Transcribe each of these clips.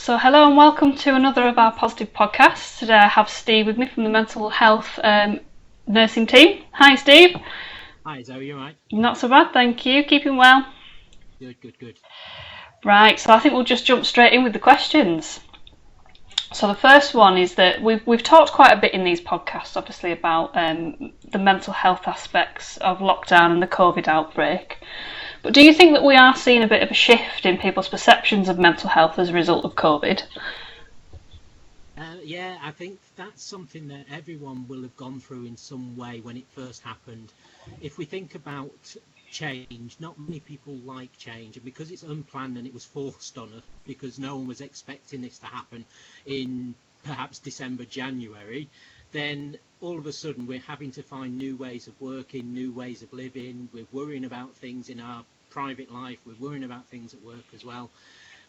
So hello and welcome to another of our positive podcasts. Today I have Steve with me from the mental health nursing team. Hi Steve. Hi Zoe, you alright? Not so bad, thank you. Keeping well? Good. Right, so I think we'll just jump straight in with the questions. So the first one is that we've talked quite a bit in these podcasts, obviously, about the mental health aspects of lockdown and the COVID outbreak. But do you think that we are seeing a bit of a shift in people's perceptions of mental health as a result of COVID? Yeah, I think that's something that everyone will have gone through in some way when it first happened. If we think about change, not many people like change, and because it's unplanned and it was forced on us, because no one was expecting this to happen in perhaps December, January, then all of a sudden we're having to find new ways of working, new ways of living. We're worrying about things in our private life, we're worrying about things at work as well.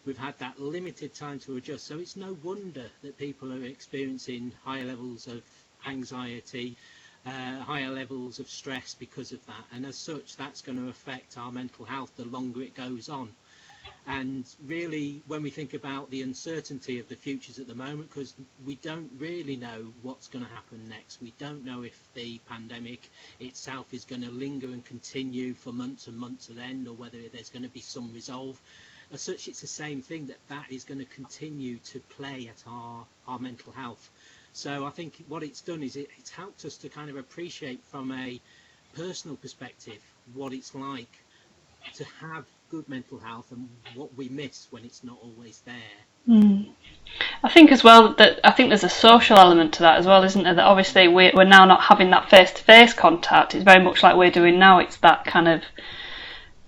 We've had that limited time to adjust, so it's no wonder that people are experiencing higher levels of anxiety, higher levels of stress because of that, and as such that's going to affect our mental health the longer it goes on. And really, when we think about the uncertainty of the futures at the moment, because we don't really know what's going to happen next, we don't know if the pandemic itself is going to linger and continue for months and months at end, or whether there's going to be some resolve. As such, it's the same thing, that is going to continue to play at our mental health. So I think what it's done is it's helped us to kind of appreciate from a personal perspective what it's like to have good mental health and what we miss when it's not always there. I think as well that there's a social element to that as well, isn't there? That obviously we're now not having that face-to-face contact. It's very much like we're doing now. It's that kind of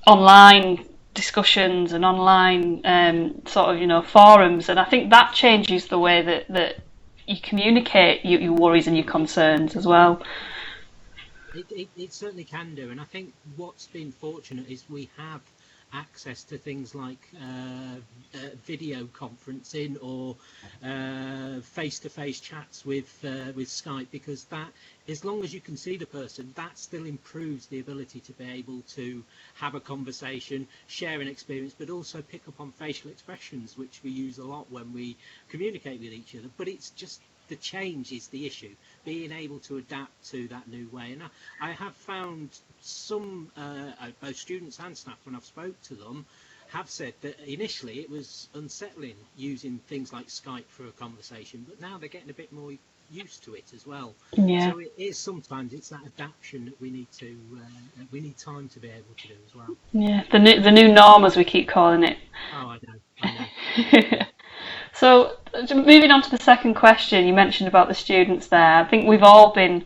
online discussions and online sort of forums, and I think that changes the way that you communicate your worries and your concerns as well. It certainly can do, and I think what's been fortunate is we have access to things like video conferencing or face-to-face chats with Skype, because that, as long as you can see the person, that still improves the ability to be able to have a conversation, share an experience, but also pick up on facial expressions, which we use a lot when we communicate with each other. But it's just the change is the issue, being able to adapt to that new way. And I have found some, both students and staff, when I've spoke to them, have said that initially it was unsettling using things like Skype for a conversation, but now they're getting a bit more used to it as well. Yeah. So it is, sometimes it's that adaptation that we need time to be able to do as well. Yeah, the new norm, as we keep calling it. Oh, I know. So, moving on to the second question, you mentioned about the students there. I think we've all been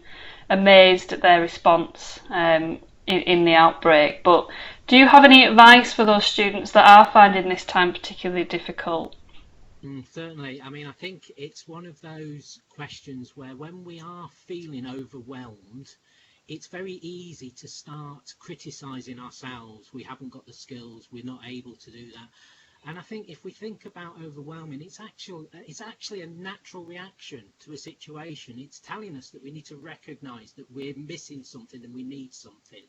amazed at their response in the outbreak, but do you have any advice for those students that are finding this time particularly difficult? Certainly. I mean, I think it's one of those questions where when we are feeling overwhelmed, it's very easy to start criticising ourselves. We haven't got the skills, we're not able to do that. And I think if we think about overwhelming, it's actually a natural reaction to a situation. It's telling us that we need to recognise that we're missing something and we need something.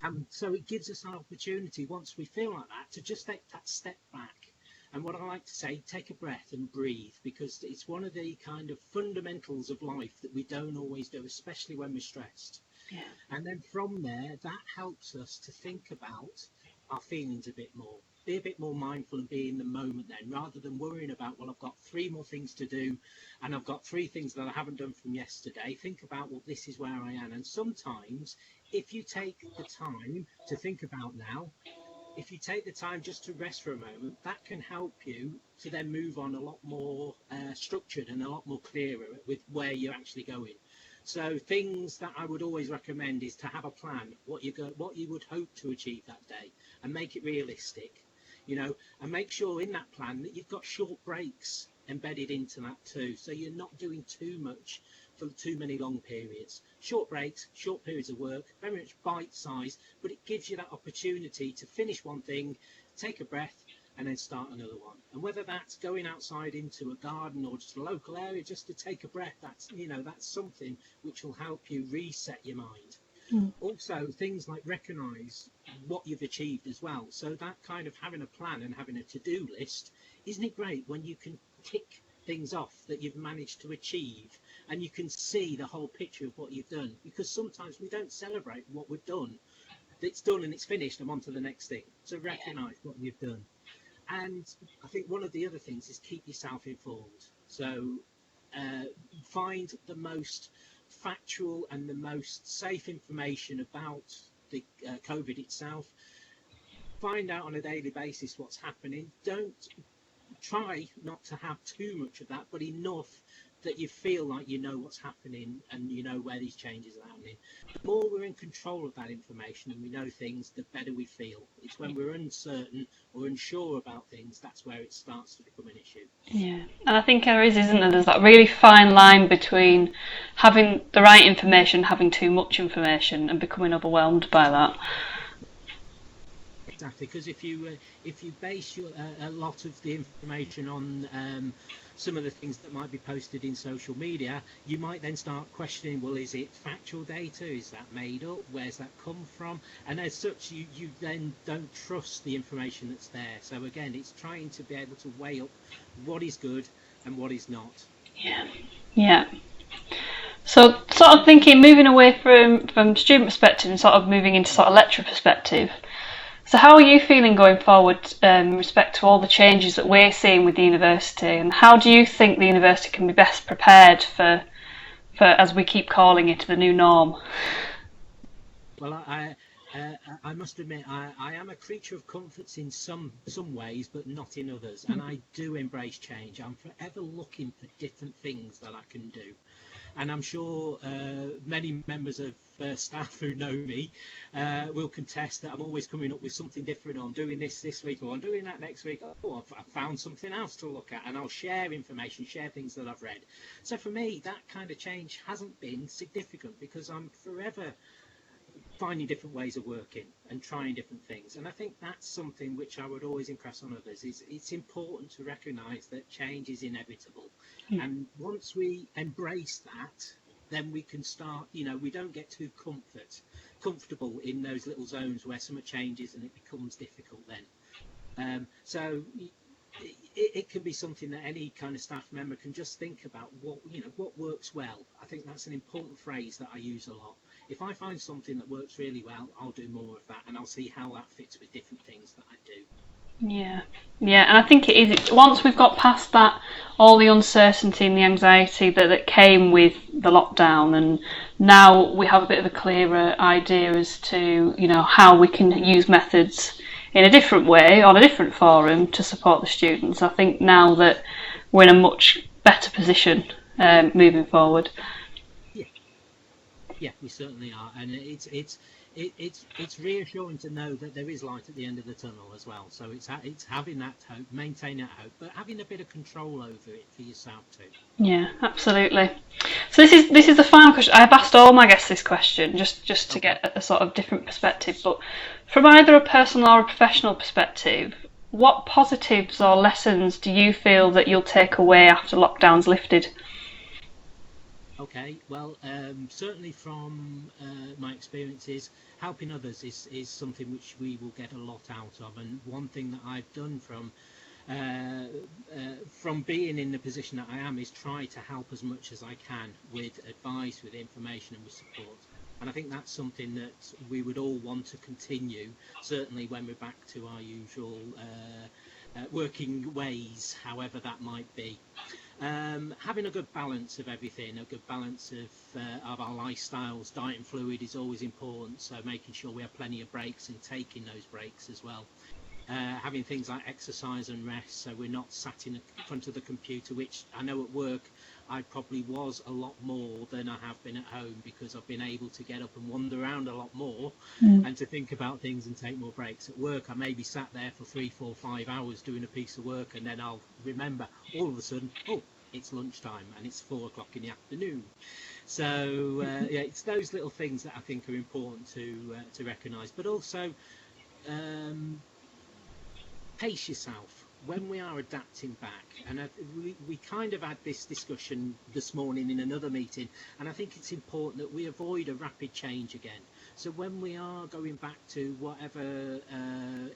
And so it gives us an opportunity, once we feel like that, to just take that step back. And what I like to say, take a breath and breathe, because it's one of the kind of fundamentals of life that we don't always do, especially when we're stressed. Yeah. And then from there, that helps us to think about our feelings a bit more. Be a bit more mindful and be in the moment then, rather than worrying about, well, I've got 3 more things to do and I've got 3 things that I haven't done from yesterday. Think about, well, this is where I am. And sometimes if you take the time to think about now, if you take the time just to rest for a moment, that can help you to then move on a lot more structured and a lot more clearer with where you're actually going. So things that I would always recommend is to have a plan, what you would hope to achieve that day, and make it realistic, and make sure in that plan that you've got short breaks embedded into that too, so you're not doing too much for too many long periods. Short breaks, short periods of work, very much bite size, but it gives you that opportunity to finish one thing, take a breath, and then start another one. And whether that's going outside into a garden or just a local area just to take a breath, that's something which will help you reset your mind. Mm. Also, things like recognise what you've achieved as well. So that kind of having a plan and having a to-do list, isn't it great when you can tick things off that you've managed to achieve, and you can see the whole picture of what you've done? Because sometimes we don't celebrate what we've done. It's done and it's finished, I'm on to the next thing. So recognise what you've done. And I think one of the other things is keep yourself informed. So uh, find the most factual and the most safe information about the COVID itself. Find out on a daily basis what's happening. Don't try not to have too much of that, but enough that you feel like you know what's happening and you know where these changes are happening. The more we're in control of that information and we know things, the better we feel. It's when we're uncertain or unsure about things, that's where it starts to become an issue. Yeah, and I think there is, isn't there? There's that really fine line between having the right information, having too much information, and becoming overwhelmed by that. Exactly, because if you base a lot of the information on some of the things that might be posted in social media, you might then start questioning, well, is it factual data? Is that made up? Where's that come from? And as such, you then don't trust the information that's there. So again, it's trying to be able to weigh up what is good and what is not. Yeah, yeah. So sort of thinking, moving away from student perspective and sort of moving into sort of lecturer perspective. So how are you feeling going forward in respect to all the changes that we're seeing with the university, and how do you think the university can be best prepared for as we keep calling it, the new norm? Well, I must admit, I am a creature of comforts in some ways, but not in others. And I do embrace change. I'm forever looking for different things that I can do. And I'm sure many members of staff who know me will contest that I'm always coming up with something different. I'm doing this week, or I'm doing that next week. Oh, I've found something else to look at, and I'll share information, share things that I've read. So for me, that kind of change hasn't been significant because I'm forever finding different ways of working and trying different things. And I think that's something which I would always impress on others, is it's important to recognise that change is inevitable. And once we embrace that, then we can start, we don't get too comfortable in those little zones where something changes and it becomes difficult then. So it can be something that any kind of staff member can just think about what works well. I think that's an important phrase that I use a lot. If I find something that works really well, I'll do more of that, and I'll see how that fits with different things that I do. Yeah, and I think it is, once we've got past that, all the uncertainty and the anxiety that came with the lockdown, and now we have a bit of a clearer idea as to how we can use methods in a different way on a different forum to support the students. I think now that we're in a much better position moving forward. Yeah, we certainly are, and it's reassuring to know that there is light at the end of the tunnel as well. So it's having that hope, maintaining that hope, but having a bit of control over it for yourself too. Yeah, absolutely. So this is the final question. I've asked all my guests this question just to get a sort of different perspective, but from either a personal or a professional perspective, what positives or lessons do you feel that you'll take away after lockdown's lifted? Okay, well, certainly from my experiences, helping others is something which we will get a lot out of. And one thing that I've done from being in the position that I am is try to help as much as I can with advice, with information, and with support. And I think that's something that we would all want to continue, certainly when we're back to our usual working ways, however that might be. Having a good balance of everything, a good balance of our lifestyles. Diet and fluid is always important, so making sure we have plenty of breaks and taking those breaks as well. Having things like exercise and rest, so we're not sat in front of the computer, which I know at work I probably was a lot more than I have been at home, because I've been able to get up and wander around a lot more and to think about things and take more breaks. At work I may be sat there for 3, 4, 5 hours doing a piece of work, and then I'll remember all of a sudden, oh, it's lunchtime and it's 4 o'clock in the afternoon. So yeah, it's those little things that I think are important to recognise, but also pace yourself when we are adapting back. And we kind of had this discussion this morning in another meeting, and I think it's important that we avoid a rapid change again. So when we are going back to whatever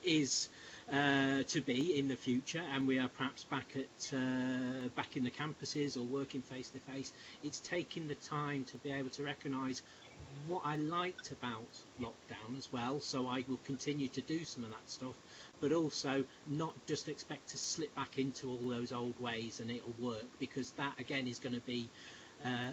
is to be in the future, and we are perhaps back in the campuses or working face to face, it's taking the time to be able to recognise what I liked about lockdown as well. So I will continue to do some of that stuff, but also not just expect to slip back into all those old ways and it'll work, because that again is going to be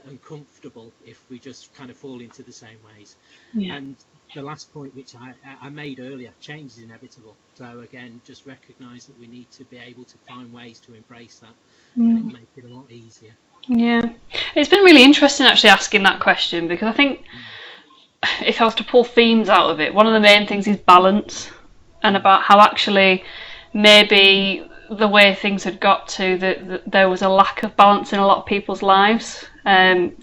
uncomfortable if we just kind of fall into the same ways. Yeah. And the last point, which I made earlier, change is inevitable. So again, just recognise that we need to be able to find ways to embrace that, and it'll make it a lot easier. Yeah, it's been really interesting actually asking that question, because I think if I was to pull themes out of it, one of the main things is balance, and about how actually maybe the way things had got to, that there was a lack of balance in a lot of people's lives, and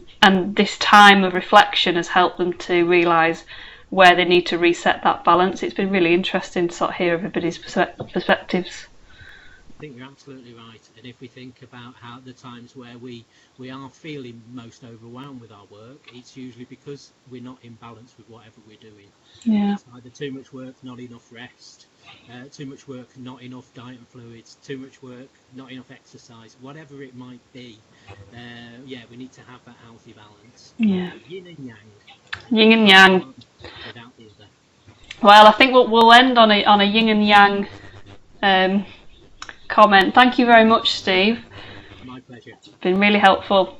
this time of reflection has helped them to realise where they need to reset that balance. It's been really interesting to sort of hear everybody's perspectives. I think you're absolutely right. And if we think about how the times where we are feeling most overwhelmed with our work, it's usually because we're not in balance with whatever we're doing. Yeah. It's either too much work, not enough rest, too much work, not enough diet and fluids, too much work, not enough exercise, whatever it might be. We need to have that healthy balance. Yeah. Yin and yang. Yin and yang. Without the other. Well, I think we'll end on a yin and yang comment. Thank you very much, Steve. My pleasure. It's been really helpful.